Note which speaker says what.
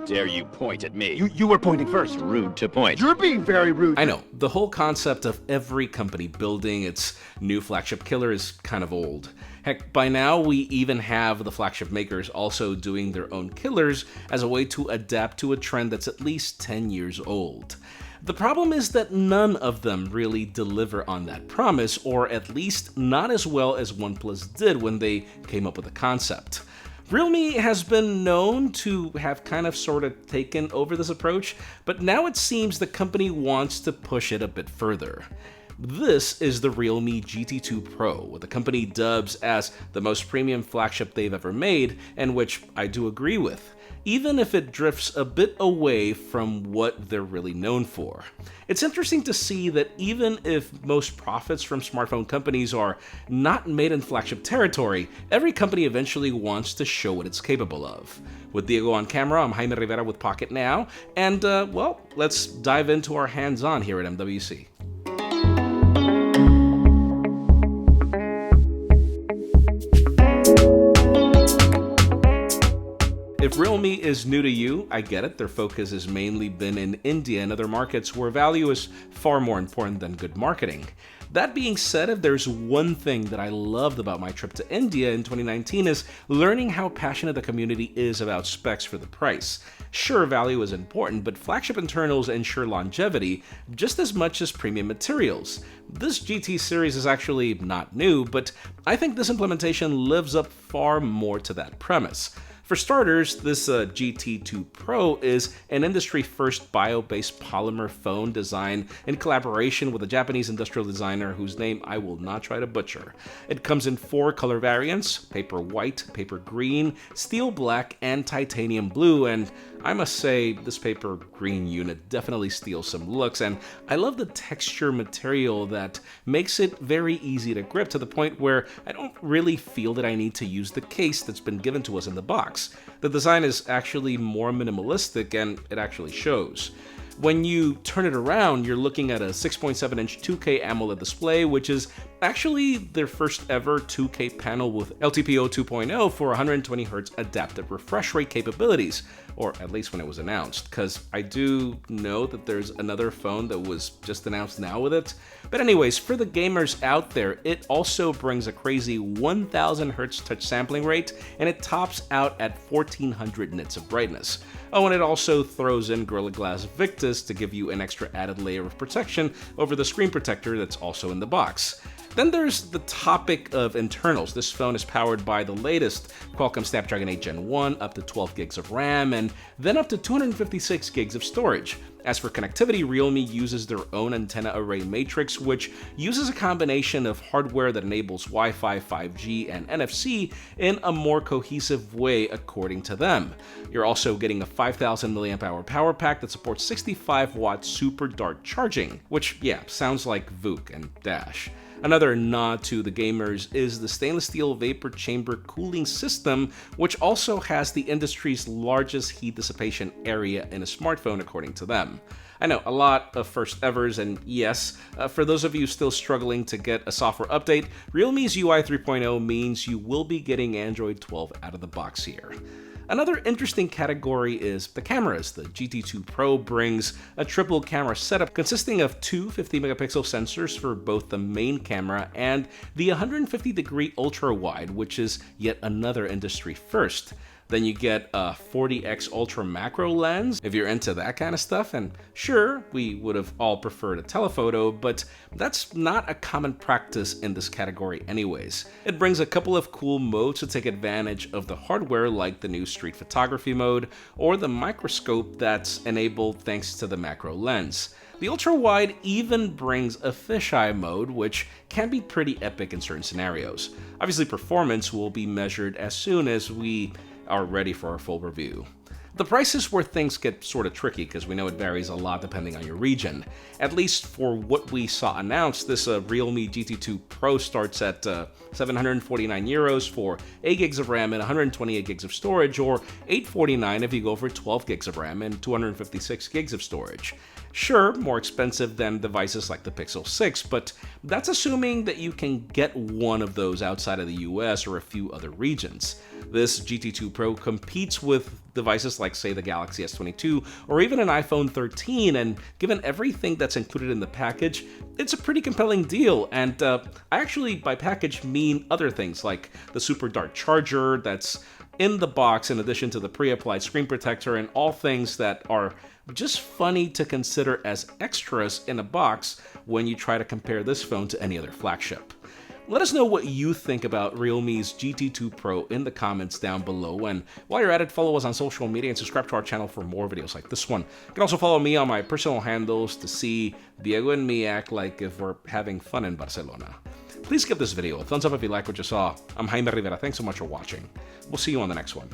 Speaker 1: dare you point at me?
Speaker 2: You were pointing first.
Speaker 1: Rude to point.
Speaker 2: You're being very rude.
Speaker 3: I know, the whole concept of every company building its new flagship killer is kind of old. Heck, by now we even have the flagship makers also doing their own killers as a way to adapt to a trend that's at least 10 years old. The problem is that none of them really deliver on that promise, or at least not as well as OnePlus did when they came up with the concept. Realme has been known to have kind of sort of taken over this approach, but now it seems the company wants to push it a bit further. This is the Realme GT2 Pro, what the company dubs as the most premium flagship they've ever made, and which I do agree with, even if it drifts a bit away from what they're really known for. It's interesting to see that even if most profits from smartphone companies are not made in flagship territory, every company eventually wants to show what it's capable of. With Diego on camera, I'm Jaime Rivera with Pocket Now, and well, let's dive into our hands-on here at MWC. If Realme is new to you, I get it. Their focus has mainly been in India and other markets where value is far more important than good marketing. That being said, if there's one thing that I loved about my trip to India in 2019 is learning how passionate the community is about specs for the price. Sure, value is important, but flagship internals ensure longevity just as much as premium materials. This GT series is actually not new, but I think this implementation lives up far more to that premise. For starters, this GT2 Pro is an industry-first bio-based polymer phone designed in collaboration with a Japanese industrial designer whose name I will not try to butcher. It comes in 4 color variants: paper white, paper green, steel black, and titanium blue, and I must say this paper green unit definitely steals some looks, and I love the texture material that makes it very easy to grip to the point where I don't really feel that I need to use the case that's been given to us in the box. The design is actually more minimalistic, and it actually shows. When you turn it around, you're looking at a 6.7-inch 2K AMOLED display, which is actually their first ever 2K panel with LTPO 2.0 for 120Hz adaptive refresh rate capabilities, or at least when it was announced, because I do know that there's another phone that was just announced now with it. But anyways, for the gamers out there, it also brings a crazy 1000Hz touch sampling rate, and it tops out at 1400 nits of brightness. Oh, and it also throws in Gorilla Glass Victus to give you an extra added layer of protection over the screen protector that's also in the box. Then there's the topic of internals. This phone is powered by the latest Qualcomm Snapdragon 8 Gen 1, up to 12 gigs of RAM, and then up to 256 gigs of storage. As for connectivity, Realme uses their own antenna array matrix, which uses a combination of hardware that enables Wi-Fi, 5G, and NFC in a more cohesive way according to them. You're also getting a 5000 mAh power pack that supports 65-watt super dart charging, which, yeah, sounds like VOOC and Dash. Another nod to the gamers is the stainless steel vapor chamber cooling system, which also has the industry's largest heat dissipation area in a smartphone according to them. I know, a lot of first evers, and yes, for those of you still struggling to get a software update, Realme's UI 3.0 means you will be getting Android 12 out of the box here. Another interesting category is the cameras. The GT2 Pro brings a triple camera setup consisting of 2 50-megapixel sensors for both the main camera and the 150-degree ultra-wide, which is yet another industry first. Then you get a 40x ultra macro lens if you're into that kind of stuff, and sure, we would have all preferred a telephoto, but that's not a common practice in this category anyways. It brings a couple of cool modes to take advantage of the hardware, like the new street photography mode or the microscope that's enabled thanks to the macro lens. The ultra-wide even brings a fisheye mode, which can be pretty epic in certain scenarios. Obviously, performance will be measured as soon as we are ready for our full review. The price is where things get sort of tricky because we know it varies a lot depending on your region. At least for what we saw announced, this Realme GT2 Pro starts at 749 euros for 8 gigs of RAM and 128 gigs of storage, or 849 if you go for 12 gigs of RAM and 256 gigs of storage. Sure, more expensive than devices like the Pixel 6, but that's assuming that you can get one of those outside of the US or a few other regions. This GT2 Pro competes with devices like, say, the Galaxy S22 or even an iPhone 13, and given everything that's included in the package, it's a pretty compelling deal. And I actually, by package, mean other things like the super dark charger that's in the box in addition to the pre-applied screen protector, and all things that are just funny to consider as extras in a box when you try to compare this phone to any other flagship. Let us know what you think about Realme's GT2 Pro in the comments down below, and while you're at it, follow us on social media and subscribe to our channel for more videos like this one. You can also follow me on my personal handles to see Diego and me act like if we're having fun in Barcelona. Please give this video a thumbs up if you like what you saw. I'm Jaime Rivera. Thanks so much for watching. We'll see you on the next one.